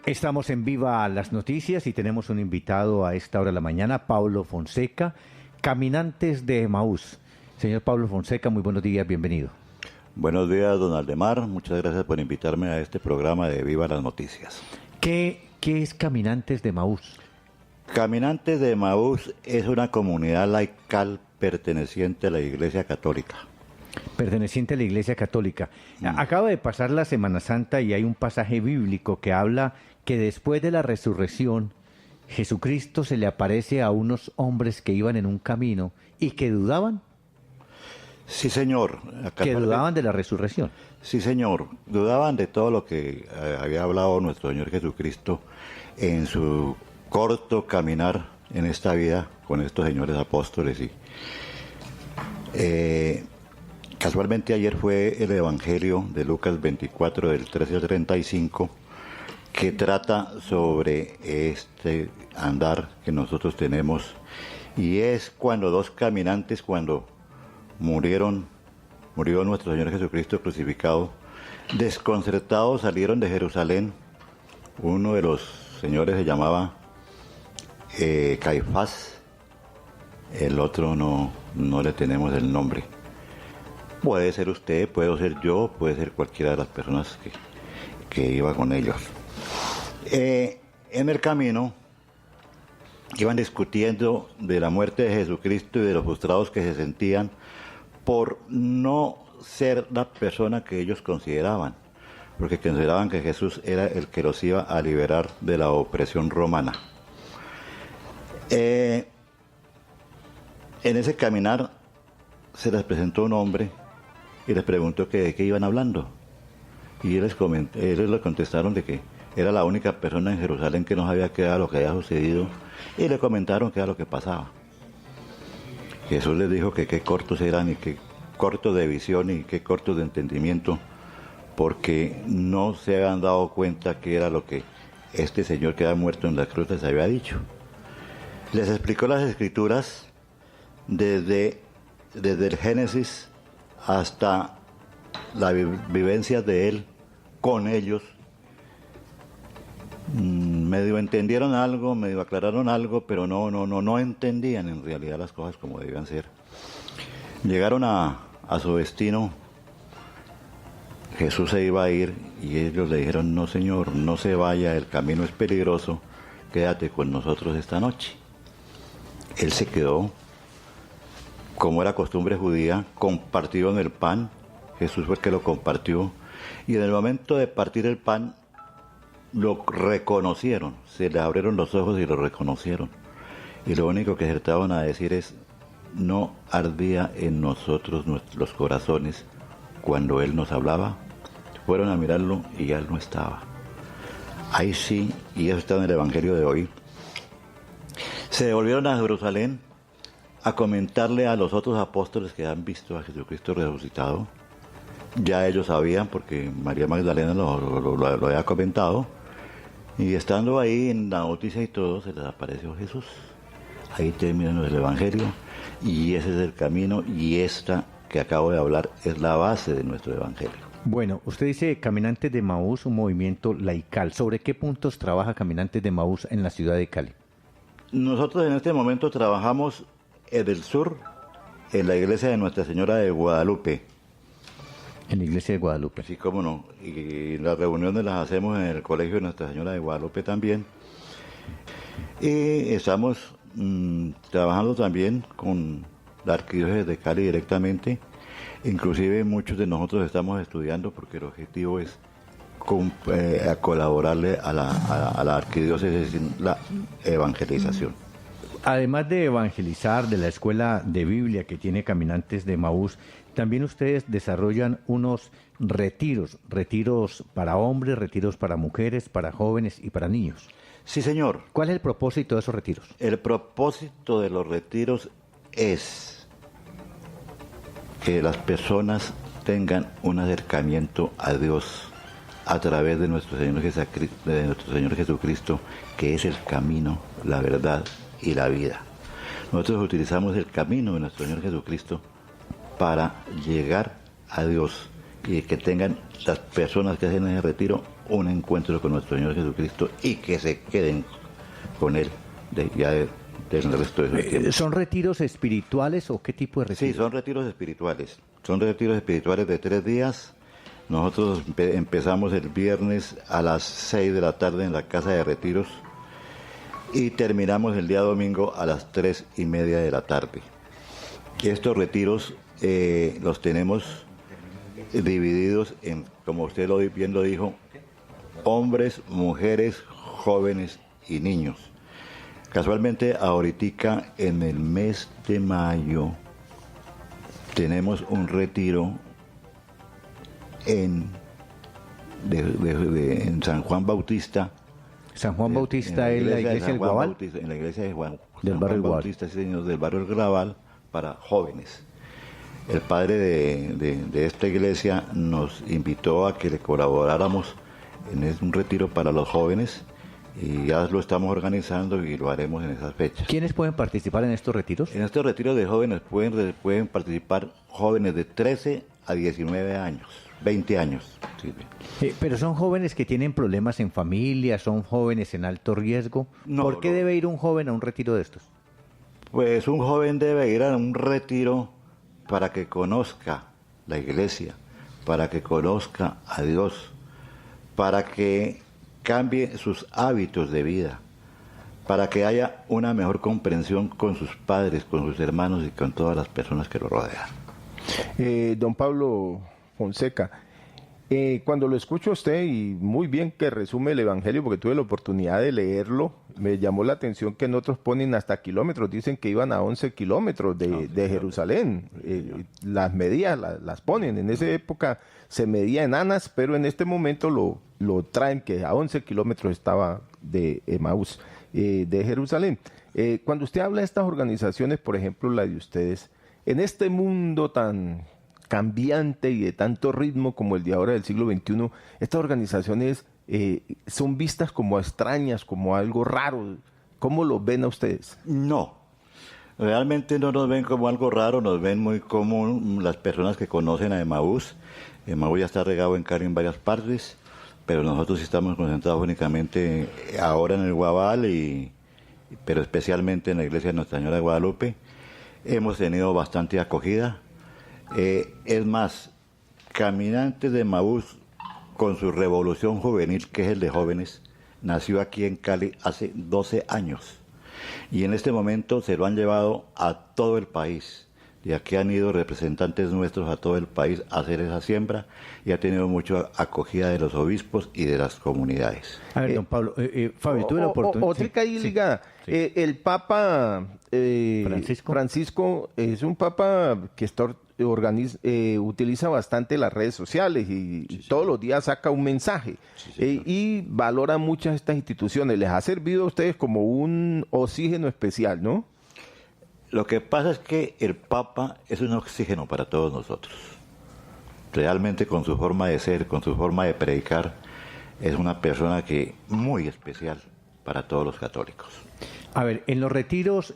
Estamos en Viva las Noticias y tenemos un invitado a esta hora de la mañana, Pablo Fonseca, Caminantes de Emaús. Señor Pablo Fonseca, muy buenos días, bienvenido. Buenos días, don Aldemar. Muchas gracias por invitarme a este programa de Viva las Noticias. ¿Qué es Caminantes de Emaús? Caminantes de Emaús es una comunidad laical perteneciente a la Iglesia Católica. Perteneciente a la Iglesia Católica. Acaba de pasar la Semana Santa y hay un pasaje bíblico que habla que después de la resurrección, Jesucristo se le aparece a unos hombres que iban en un camino y que dudaban. Sí, señor. Que dudaban de la resurrección. Sí, señor. Dudaban de todo lo que había hablado nuestro Señor Jesucristo en su corto caminar en esta vida con estos señores apóstoles. Casualmente ayer fue el Evangelio de Lucas 24, del 13 al 35, que trata sobre este andar que nosotros tenemos, y es cuando dos caminantes, cuando murió nuestro Señor Jesucristo crucificado, desconcertados salieron de Jerusalén. Uno de los señores se llamaba Caifás, el otro no le tenemos el nombre. Puede ser usted, puedo ser yo, puede ser cualquiera de las personas que iba con ellos. En el camino iban discutiendo de la muerte de Jesucristo y de los frustrados que se sentían por no ser la persona que ellos consideraban, porque consideraban que Jesús era el que los iba a liberar de la opresión romana. En ese caminar se les presentó un hombre y les preguntó de qué iban hablando. Y ellos le contestaron de que era la única persona en Jerusalén que no sabía qué era lo que había sucedido, y le comentaron qué era lo que pasaba. Jesús les dijo que qué cortos eran y qué cortos de visión y qué cortos de entendimiento, porque no se habían dado cuenta qué era lo que este Señor que había muerto en la cruz les había dicho. Les explicó las Escrituras desde el Génesis hasta la vivencia de Él con ellos. Medio entendieron algo, medio aclararon algo, pero no entendían en realidad las cosas como debían ser. Llegaron a su destino. Jesús se iba a ir y ellos le dijeron: no, Señor, no se vaya, el camino es peligroso, quédate con nosotros esta noche. Él se quedó. Como era costumbre judía, compartieron el pan. Jesús fue el que lo compartió. Y en el momento de partir el pan, lo reconocieron. Se les abrieron los ojos y lo reconocieron. Y lo único que acertaban a decir es: no ardía en nosotros los corazones cuando Él nos hablaba. Fueron a mirarlo y ya Él no estaba. Ahí sí, y eso está en el Evangelio de hoy. Se devolvieron a Jerusalén a comentarle a los otros apóstoles que han visto a Jesucristo resucitado. Ya ellos sabían, porque María Magdalena lo había comentado, y estando ahí en la noticia y todo, se les apareció Jesús. Ahí termina el Evangelio, y ese es el camino, y esta que acabo de hablar es la base de nuestro Evangelio. Bueno, usted dice Caminantes de Emaús, un movimiento laical. ¿Sobre qué puntos trabaja Caminantes de Emaús en la ciudad de Cali? Nosotros en este momento trabajamos en el sur, en la iglesia de Nuestra Señora de Guadalupe. En la iglesia de Guadalupe. Sí, cómo no. Y las reuniones las hacemos en el colegio de Nuestra Señora de Guadalupe también. Y estamos trabajando también con la arquidiócesis de Cali directamente. Inclusive muchos de nosotros estamos estudiando, porque el objetivo es a colaborarle a la arquidiócesis en la evangelización. Además de evangelizar, de la escuela de Biblia que tiene Caminantes de Emaús, también ustedes desarrollan unos retiros para hombres, retiros para mujeres, para jóvenes y para niños. Sí, señor. ¿Cuál es el propósito de esos retiros? El propósito de los retiros es que las personas tengan un acercamiento a Dios a través de nuestro Señor Jesucristo, que es el camino, la verdad y la vida. Nosotros utilizamos el camino de nuestro Señor Jesucristo para llegar a Dios, y que tengan las personas que hacen ese retiro un encuentro con nuestro Señor Jesucristo y que se queden con Él del resto de su tiempo. ¿Son retiros espirituales o qué tipo de retiros? Sí, son retiros espirituales. Son retiros espirituales de 3 días. Nosotros empezamos el viernes a las 6 de la tarde en la casa de retiros y terminamos el día domingo a las 3:30 de la tarde. Estos retiros los tenemos divididos en, como usted bien lo dijo, hombres, mujeres, jóvenes y niños. Casualmente, ahorita en el mes de mayo tenemos un retiro en San Juan Bautista. San Juan Bautista es la iglesia del Guabal. En la iglesia de del barrio Bautista, sí, señor, del barrio del Guabal, para jóvenes. El padre de esta iglesia nos invitó a que le colaboráramos en un retiro para los jóvenes y ya lo estamos organizando y lo haremos en esas fechas. ¿Quiénes pueden participar en estos retiros? En estos retiros de jóvenes pueden participar jóvenes de 13 a 19 años, 20 años. Sí. Pero son jóvenes que tienen problemas en familia, son jóvenes en alto riesgo. No, ¿Por qué debe ir un joven a un retiro de estos? Pues un joven debe ir a un retiro para que conozca la iglesia, para que conozca a Dios, para que cambie sus hábitos de vida, para que haya una mejor comprensión con sus padres, con sus hermanos y con todas las personas que lo rodean. Don Pablo Fonseca, cuando lo escucho a usted, y muy bien que resume el Evangelio, porque tuve la oportunidad de leerlo, me llamó la atención que en otros ponen hasta kilómetros, dicen que iban a 11 kilómetros de Jerusalén. Las medidas las ponen, en esa época se medía en anas, pero en este momento lo traen que a 11 kilómetros estaba de Emaús, de Jerusalén. Cuando usted habla de estas organizaciones, por ejemplo la de ustedes, en este mundo tan cambiante y de tanto ritmo como el de ahora del siglo XXI, estas organizaciones son vistas como extrañas, como algo raro. ¿Cómo lo ven a ustedes? No, realmente no nos ven como algo raro, nos ven muy como las personas que conocen a Emaús. Emaús ya está regado en Cali en varias partes, pero nosotros estamos concentrados únicamente ahora en el Guabal, pero especialmente en la iglesia de Nuestra Señora de Guadalupe. Hemos tenido bastante acogida. Es más, Caminantes de Emaús, con su revolución juvenil, que es el de jóvenes, nació aquí en Cali hace 12 años. Y en este momento se lo han llevado a todo el país. De aquí han ido representantes nuestros a todo el país a hacer esa siembra y ha tenido mucha acogida de los obispos y de las comunidades. A ver, don Pablo, Fabio, tuve la oportunidad. Otra que ahí ligada. Sí. El Papa Francisco es un Papa que utiliza bastante las redes sociales y todos los días saca un mensaje y valora muchas estas instituciones. Les ha servido a ustedes como un oxígeno especial, ¿no? Lo que pasa es que el Papa es un oxígeno para todos nosotros. Realmente con su forma de ser, con su forma de predicar, es una persona que muy especial para todos los católicos. A ver, en los retiros,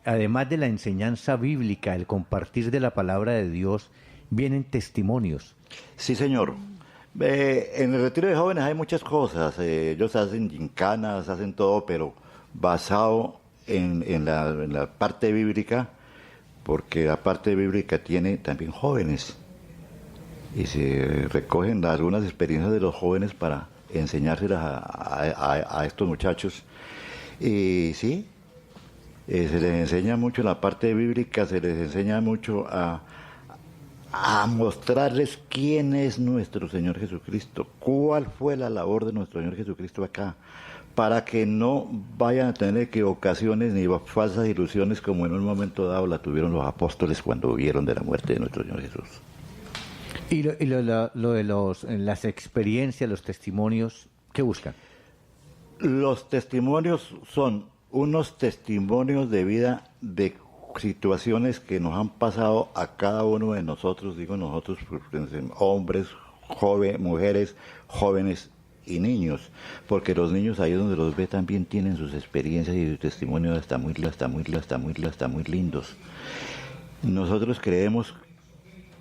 además de la enseñanza bíblica, el compartir de la palabra de Dios, vienen testimonios. Sí, señor. En el retiro de jóvenes hay muchas cosas. Ellos hacen gincanas, hacen todo, pero basado en la parte bíblica, porque la parte bíblica tiene también jóvenes. Y se recogen algunas experiencias de los jóvenes para enseñárselas a estos muchachos. Y sí, se les enseña mucho la parte bíblica, se les enseña mucho a mostrarles quién es nuestro Señor Jesucristo, cuál fue la labor de nuestro Señor Jesucristo acá, para que no vayan a tener equivocaciones ni falsas ilusiones como en un momento dado la tuvieron los apóstoles cuando vieron de la muerte de nuestro Señor Jesús. Y lo de las experiencias, los testimonios, ¿qué buscan? Los testimonios son unos testimonios de vida, de situaciones que nos han pasado a cada uno de nosotros, digo nosotros, hombres, mujeres, jóvenes y niños, porque los niños ahí donde los ve también tienen sus experiencias y sus testimonios hasta muy lindos. Nosotros creemos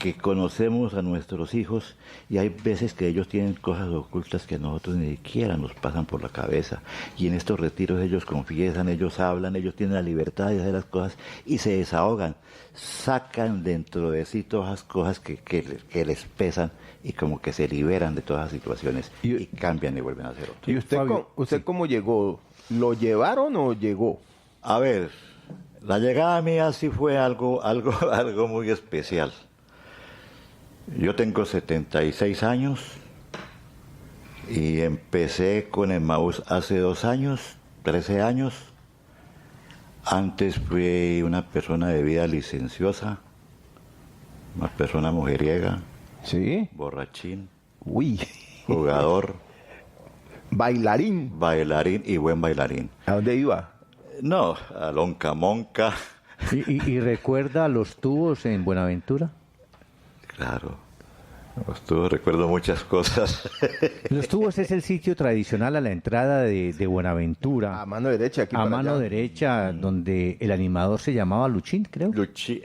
porque conocemos a nuestros hijos y hay veces que ellos tienen cosas ocultas que nosotros ni siquiera nos pasan por la cabeza. Y en estos retiros ellos confiesan, ellos hablan, ellos tienen la libertad de hacer las cosas y se desahogan. Sacan dentro de sí todas las cosas que les pesan y como que se liberan de todas las situaciones y cambian y vuelven a ser otros. ¿Y usted, Fabio, cómo llegó? ¿Lo llevaron o llegó? A ver, la llegada mía sí fue algo muy especial. Yo tengo 76 años y empecé con Emmaús hace 2 años, 13 años. Antes fui una persona de vida licenciosa, una persona mujeriega, Sí. borrachín, Uy. jugador, Bailarín. bailarín y buen bailarín. ¿A dónde iba? No, a Lonca Monca, ¿Y recuerda los tubos en Buenaventura? claro. Recuerdo muchas cosas. Los tubos es el sitio tradicional a la entrada de Buenaventura. A mano derecha, aquí A para mano allá. derecha, donde el animador se llamaba Luchín, creo. Luchín,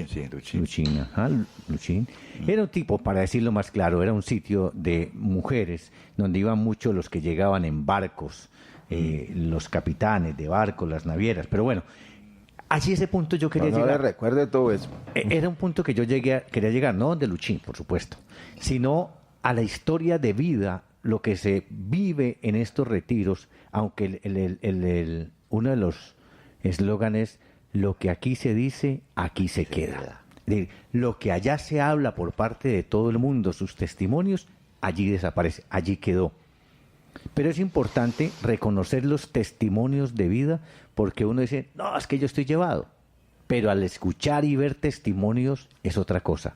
sí. Luchín, ajá, Luchín. Era un tipo, para decirlo más claro, era un sitio de mujeres, donde iban muchos los que llegaban en barcos, los capitanes de barcos, las navieras. Pero bueno, allí ese punto yo quería No le llegar. recuerde todo eso. Era un punto que yo quería llegar, no de Luchín, por supuesto, sino a la historia de vida, lo que se vive en estos retiros, aunque uno de los eslóganes, lo que aquí se dice, aquí se queda. Es decir, lo que allá se habla por parte de todo el mundo, sus testimonios, allí desaparece, allí quedó. Pero es importante reconocer los testimonios de vida, porque uno dice, no, es que yo estoy llevado. Pero al escuchar y ver testimonios es otra cosa.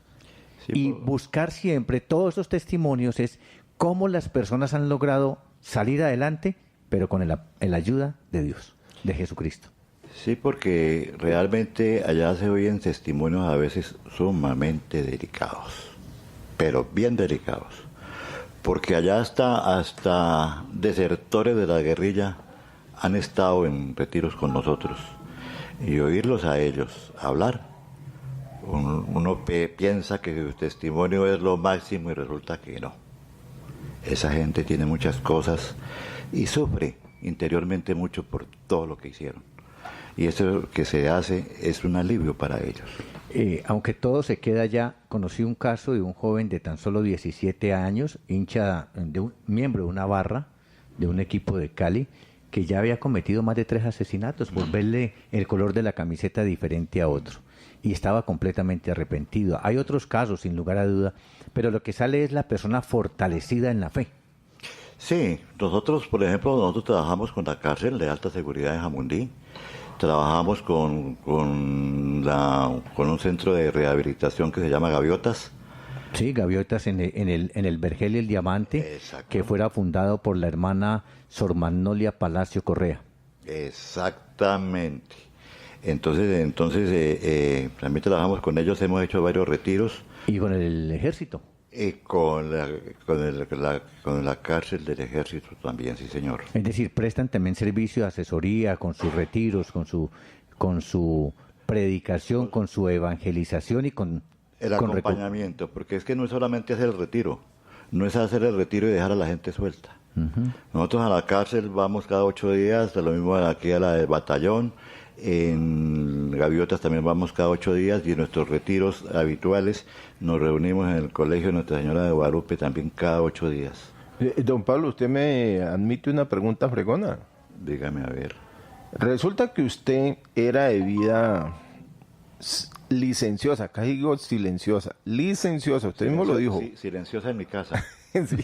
Sí, Y buscar siempre todos esos testimonios es cómo las personas han logrado salir adelante, pero con la ayuda de Dios, de Jesucristo. Sí, porque realmente allá se oyen testimonios a veces sumamente delicados, pero bien delicados. Porque allá hasta desertores de la guerrilla han estado en retiros con nosotros. Y oírlos a ellos hablar, uno piensa que su testimonio es lo máximo y resulta que no. Esa gente tiene muchas cosas y sufre interiormente mucho por todo lo que hicieron. Y eso que se hace es un alivio para ellos. Aunque todo se queda allá, conocí un caso de un joven de tan solo 17 años, miembro de una barra de un equipo de Cali, que ya había cometido más de 3 asesinatos por verle el color de la camiseta diferente a otro. Y estaba completamente arrepentido. Hay otros casos, sin lugar a duda, pero lo que sale es la persona fortalecida en la fe. Sí, nosotros, por ejemplo, trabajamos con la cárcel de alta seguridad de Jamundí. Trabajamos con un centro de rehabilitación que se llama Gaviotas. Sí, Gaviotas en el Vergel y el Diamante, Exacto. que fuera fundado por la hermana Sor Magnolia Palacio Correa. Exactamente. Entonces también trabajamos con ellos, hemos hecho varios retiros Y con el ejército. con la cárcel del ejército también, sí señor. Es decir, prestan también servicio de asesoría con sus retiros, con su predicación, con su evangelización y con El acompañamiento, porque es que no es solamente hacer el retiro, no es hacer el retiro y dejar a la gente suelta. Nosotros a la cárcel vamos cada 8 días, lo mismo aquí a la del batallón, en Gaviotas también vamos cada 8 días y en nuestros retiros habituales nos reunimos en el colegio de Nuestra Señora de Guadalupe también cada 8 días. Don Pablo, usted me admite una pregunta fregona. Dígame a ver. Resulta que usted era de vida licenciosa, casi digo silenciosa, licenciosa, usted mismo lo dijo. Sí, silenciosa en mi casa. Sí.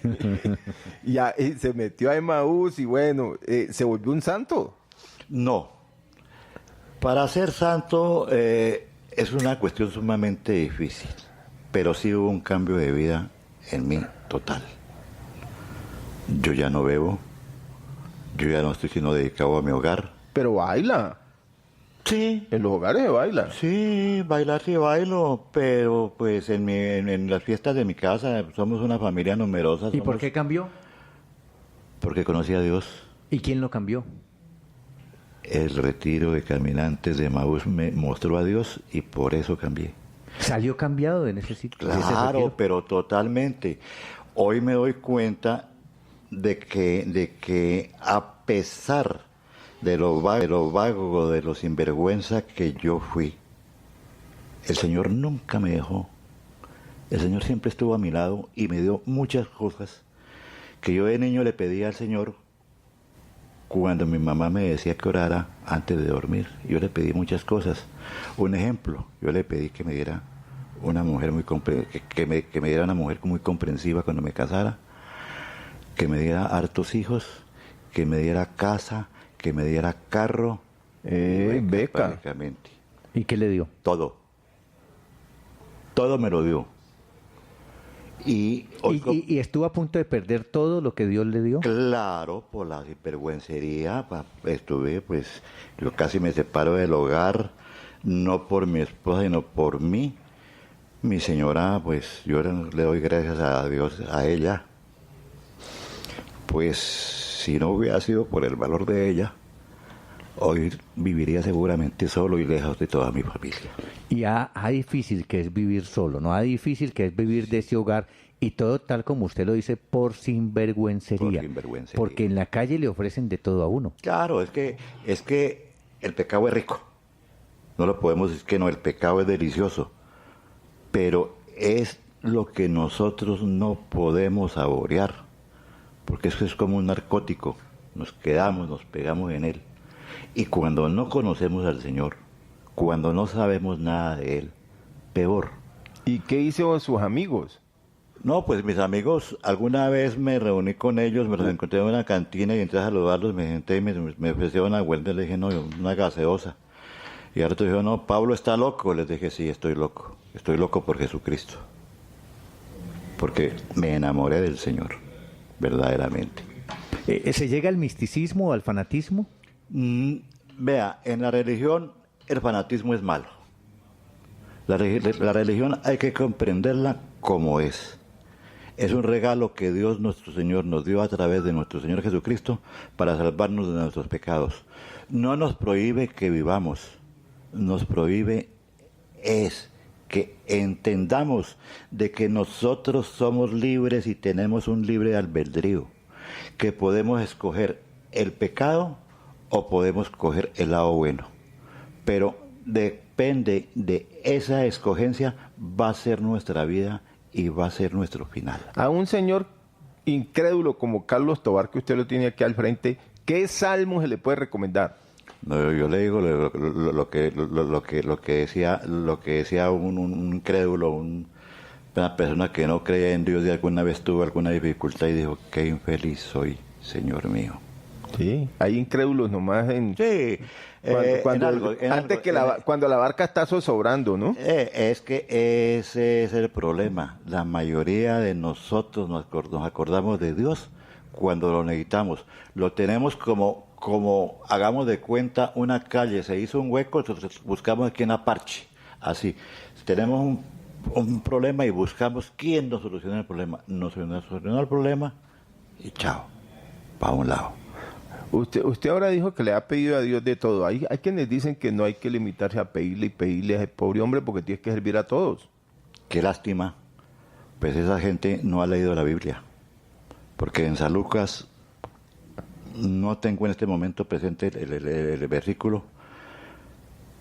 Ya se metió a Emmaús y bueno, se volvió un santo. No. Para ser santo es una cuestión sumamente difícil, pero sí hubo un cambio de vida en mí total. Yo ya no bebo, yo ya no estoy sino dedicado a mi hogar. Pero baila. Sí, En los hogares se baila. sí, bailar sí bailo, pero pues en las fiestas de mi casa somos una familia numerosa. ¿Y por somos- qué cambió? Porque conocí a Dios. ¿Y quién lo cambió? El retiro de caminantes de Emmaús me mostró a Dios y por eso cambié. ¿Salió cambiado en ese sitio? ¿En ese Claro, retiro? pero totalmente. Hoy me doy cuenta de que a pesar de lo vago, de lo sinvergüenza que yo fui, el Señor nunca me dejó. El Señor siempre estuvo a mi lado y me dio muchas cosas que yo de niño le pedía al Señor cuando mi mamá me decía que orara antes de dormir. Yo le pedí muchas cosas. Un ejemplo, yo le pedí que me diera una mujer que me diera una mujer muy comprensiva cuando me casara, que me diera hartos hijos, que me diera casa, que me diera carro, y beca. prácticamente. ¿Y qué le dio? Todo. Todo me lo dio. Y hoy, ¿Y estuvo a punto de perder todo lo que Dios le dio? claro, por la sinvergüencería, estuve, pues, yo casi me separo del hogar, no por mi esposa, sino por mí. Mi señora, pues, yo le doy gracias a Dios, a ella. Pues, si no hubiera sido por el valor de ella, hoy viviría seguramente solo y lejos de toda mi familia. Y a difícil que es vivir solo, ¿no? A difícil que es vivir de ese hogar y todo tal como usted lo dice, por sinvergüencería. Por sinvergüencería. Porque en la calle le ofrecen de todo a uno. Claro, es que el pecado es rico. No lo podemos decir que no, el pecado es delicioso. Pero es lo que nosotros no podemos saborear. Porque eso es como un narcótico. Nos quedamos, nos pegamos en él. Y cuando no conocemos al Señor, cuando no sabemos nada de Él, peor. ¿Y qué hizo sus amigos? No, pues mis amigos, alguna vez me reuní con ellos, me los encontré en una cantina y entré a saludarlos, me senté y me ofrecieron una vuelta, les dije, no, una gaseosa. Y ahora dijeron, no, Pablo está loco. Les dije, sí, estoy loco por Jesucristo. Porque me enamoré del Señor, verdaderamente. ¿Se llega al misticismo o al fanatismo? Vea, en la religión el fanatismo es malo. La religión hay que comprenderla como es. Es un regalo que Dios nuestro Señor nos dio a través de nuestro Señor Jesucristo para salvarnos de nuestros pecados. No nos prohíbe que vivamos, nos prohíbe es que entendamos de que nosotros somos libres y tenemos un libre albedrío, que podemos escoger el pecado o podemos coger el lado bueno. Pero depende de esa escogencia, va a ser nuestra vida y va a ser nuestro final. A un señor incrédulo como Carlos Tobar, que usted lo tiene aquí al frente, ¿qué salmo se le puede recomendar? No, yo le digo lo que decía un incrédulo, una persona que no creía en Dios y alguna vez tuvo alguna dificultad y dijo, qué infeliz soy, Señor mío. Sí, hay incrédulos nomás en... Sí, cuando la barca está zozobrando, ¿no? Es que ese es el problema. La mayoría de nosotros nos acordamos de Dios cuando lo necesitamos. Lo tenemos como hagamos de cuenta una calle, se hizo un hueco, entonces buscamos quién aparche. Así, tenemos un problema y buscamos quién nos soluciona el problema. Nos solucionó el problema y chao, para un lado. Usted ahora dijo que le ha pedido a Dios de todo. Hay quienes dicen que no hay que limitarse a pedirle y pedirle a ese pobre hombre porque tienes que servir a todos. Qué lástima, pues esa gente no ha leído la Biblia. Porque en San Lucas, no tengo en este momento presente el versículo,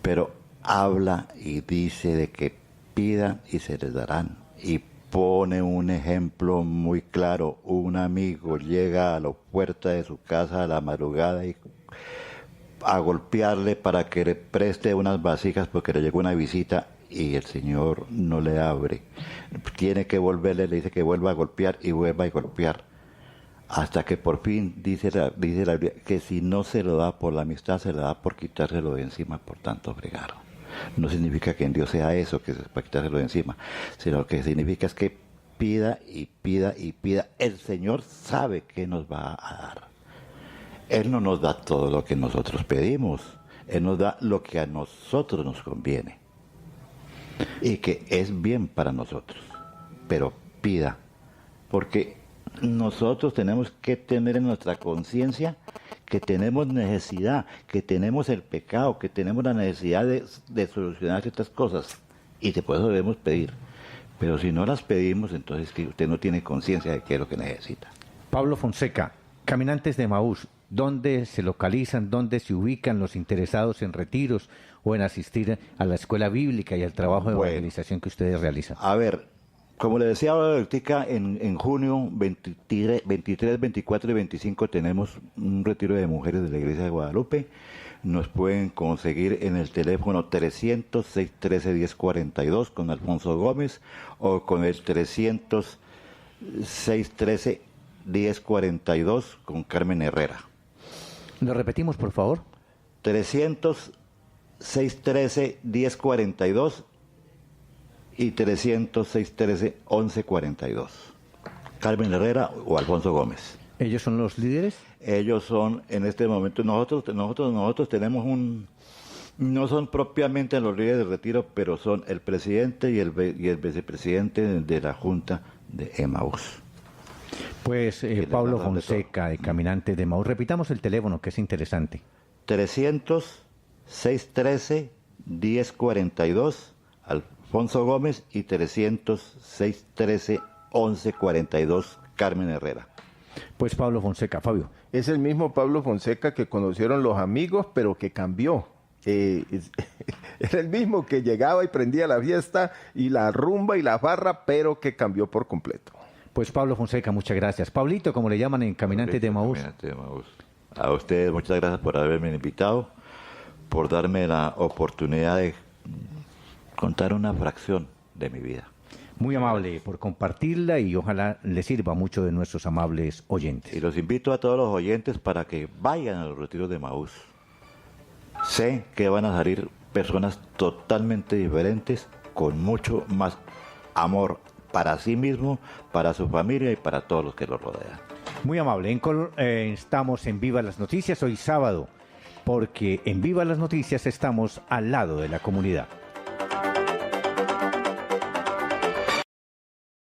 pero habla y dice de que pidan y se les darán. Y pone un ejemplo muy claro. Un amigo llega a la puerta de su casa a la madrugada y a golpearle para que le preste unas vasijas porque le llegó una visita y el Señor no le abre. Tiene que volverle, le dice que vuelva a golpear y vuelva a golpear. Hasta que por fin dice la Biblia que si no se lo da por la amistad, se lo da por quitárselo de encima por tanto fregar. No significa que en Dios sea eso, que es para quitárselo de encima, sino que significa es que pida y pida y pida. El Señor sabe qué nos va a dar. Él no nos da todo lo que nosotros pedimos, Él nos da lo que a nosotros nos conviene y que es bien para nosotros. Pero pida, porque nosotros tenemos que tener en nuestra conciencia que tenemos necesidad, que tenemos el pecado, que tenemos la necesidad de solucionar ciertas cosas. y después lo debemos pedir. Pero si no las pedimos, entonces que usted no tiene conciencia de qué es lo que necesita. Pablo Fonseca, Caminantes de Emaús, ¿dónde se localizan, dónde se ubican los interesados en retiros o en asistir a la escuela bíblica y al trabajo de evangelización que ustedes realizan? A ver, como le decía ahorita, en junio 23, 24 y 25 tenemos un retiro de mujeres de la Iglesia de Guadalupe. Nos pueden conseguir en el teléfono 300-613-1042 con Alfonso Gómez o con el 300-613-1042 con Carmen Herrera. ¿Lo repetimos, por favor? 300-613-1042 y 300-613-1142. Carmen Herrera o Alfonso Gómez. ¿Ellos son los líderes? Ellos son, en este momento, nosotros tenemos no son propiamente los líderes del retiro, pero son el presidente y el vicepresidente de la Junta de Emaús. Pues Pablo Fonseca, de Caminantes de Emaús. Repitamos el teléfono, que es interesante. 300-613-1042, Alfonso Gómez, y 300-613-1142, Carmen Herrera. Pues Pablo Fonseca, Fabio. Es el mismo Pablo Fonseca que conocieron los amigos, pero que cambió. Era el mismo que llegaba y prendía la fiesta y la rumba y la farra, pero que cambió por completo. Pues Pablo Fonseca, muchas gracias. Pablito, como le llaman en Caminantes de Emaús. A ustedes muchas gracias por haberme invitado, por darme la oportunidad de contar una fracción de mi vida. Muy amable por compartirla y ojalá le sirva mucho de nuestros amables oyentes. Y los invito a todos los oyentes para que vayan a los retiros de Emaús. Sé que van a salir personas totalmente diferentes, con mucho más amor para sí mismo, para su familia y para todos los que los rodean. Muy amable. Estamos en Viva las Noticias hoy sábado, porque en Viva las Noticias estamos al lado de la comunidad.